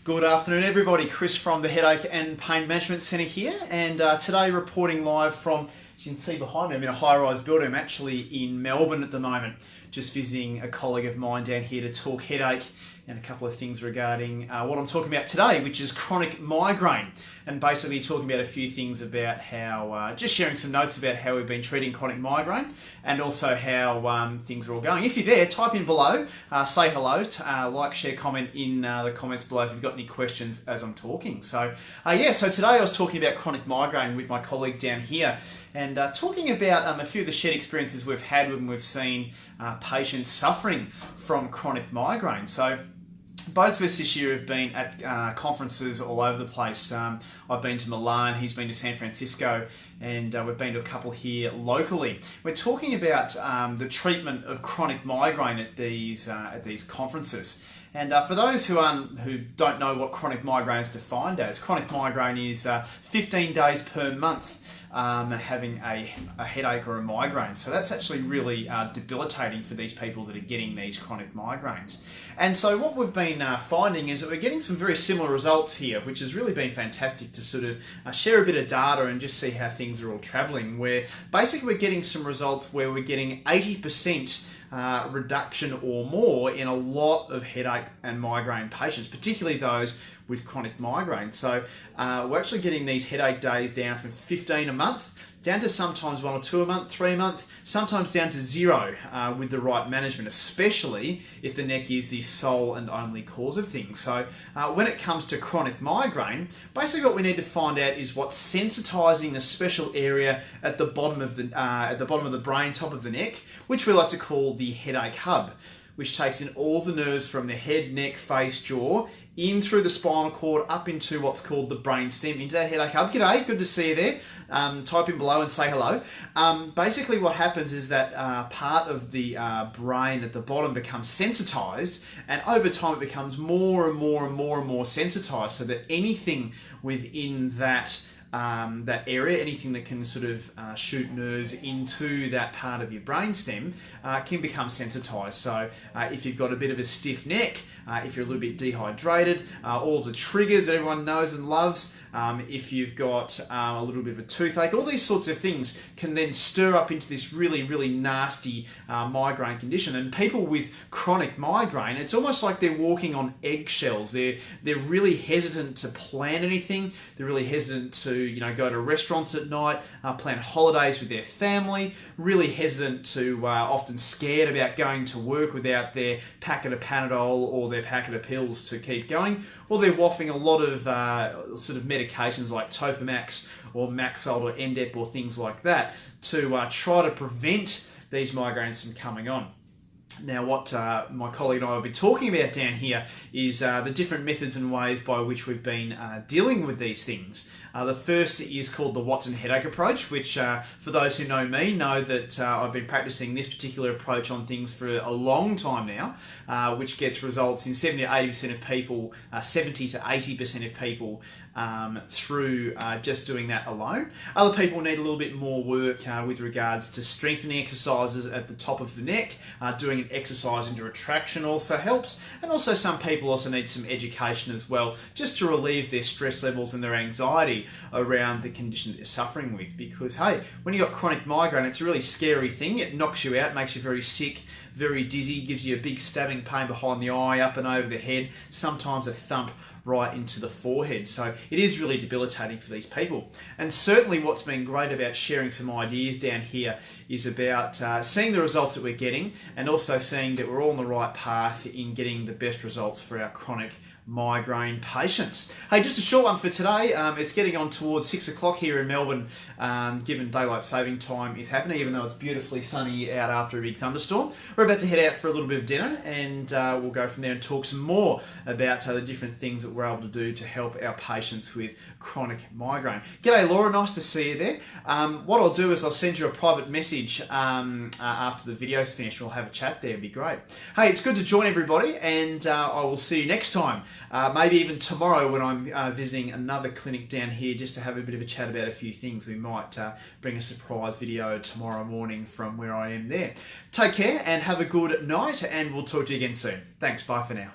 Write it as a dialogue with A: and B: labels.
A: Good afternoon everybody, Chris from the Headache and Pain Management Centre here, and today reporting live from, as you can see behind me, I'm in a high-rise building. I'm actually in Melbourne at the moment, just visiting a colleague of mine down here to talk headache and a couple of things regarding what I'm talking about today, which is chronic migraine, and basically talking about a few things about how, just sharing some notes about how we've been treating chronic migraine and also how things are all going. If you're there, type in below, say hello, like, share, comment in the comments below if you've got any questions as I'm talking. So so today I was talking about chronic migraine with my colleague down here, and talking about a few of the shared experiences we've had when we've seen patients suffering from chronic migraine. So both of us this year have been at conferences all over the place. I've been to Milan, he's been to San Francisco, and we've been to a couple here locally. We're talking about the treatment of chronic migraine at these conferences. And for those who don't know what chronic migraine is defined as, chronic migraine is 15 days per month having a headache or a migraine. So that's actually really debilitating for these people that are getting these chronic migraines. And so what we've been finding is that we're getting some very similar results here, which has really been fantastic to sort of share a bit of data and just see how things are all travelling, where basically we're getting some results where we're getting 80% reduction or more in a lot of headache and migraine patients, particularly those with chronic migraine. So we're actually getting these headache days down from 15 a month down to sometimes 1 or 2 a month, 3 a month, sometimes down to 0 with the right management, especially if the neck is the sole and only cause of things. So when it comes to chronic migraine, basically what we need to find out is what's sensitizing the special area at the bottom of the brain, top of the neck, which we like to call the headache hub, which takes in all the nerves from the head, neck, face, jaw, in through the spinal cord, up into what's called the brain stem, into that headache hub. G'day, good to see you there. Type in below and say hello. Basically what happens is that part of the brain at the bottom becomes sensitized, and over time it becomes more and more and more and more sensitized, so that anything within that area, anything that can sort of shoot nerves into that part of your brainstem can become sensitized. So if you've got a bit of a stiff neck, if you're a little bit dehydrated, all of the triggers that everyone knows and loves, if you've got a little bit of a toothache, all these sorts of things can then stir up into this really, really nasty migraine condition. And people with chronic migraine, it's almost like they're walking on eggshells. They're really hesitant to plan anything. They're really hesitant to go to restaurants at night, plan holidays with their family, really hesitant to, often scared about going to work without their packet of Panadol or their packet of pills to keep going, or they're wafting a lot of sort of medications like Topamax or Maxalt or Endep or things like that to try to prevent these migraines from coming on. Now, what my colleague and I will be talking about down here is the different methods and ways by which we've been dealing with these things. The first is called the Watson headache approach, which for those who know me know that I've been practicing this particular approach on things for a long time now, which gets results in 70 to 80% of people, 70 to 80% of people through just doing that alone. Other people need a little bit more work with regards to strengthening exercises at the top of the neck. Doing an exercise into retraction also helps, and also some people also need some education as well, just to relieve their stress levels and their anxiety around the condition that you're suffering with. Because hey, when you've got chronic migraine, it's a really scary thing. It knocks you out, makes you very sick, very dizzy, gives you a big stabbing pain behind the eye, up and over the head, sometimes a thump right into the forehead. So it is really debilitating for these people. And certainly what's been great about sharing some ideas down here is about seeing the results that we're getting, and also seeing that we're all on the right path in getting the best results for our chronic migraine patients. Hey, just a short one for today. It's getting on towards 6 o'clock here in Melbourne, given daylight saving time is happening, even though it's beautifully sunny out after a big thunderstorm. We're about to head out for a little bit of dinner, and we'll go from there and talk some more about the different things that we're able to do to help our patients with chronic migraine. G'day Laura, nice to see you there. What I'll do is I'll send you a private message after the video's finished. We'll have a chat there, it'd be great. Hey, it's good to join everybody, and I will see you next time. Maybe even tomorrow when I'm visiting another clinic down here, just to have a bit of a chat about a few things. We might bring a surprise video tomorrow morning from where I am there. Take care and have a good night, and we'll talk to you again soon. Thanks, bye for now.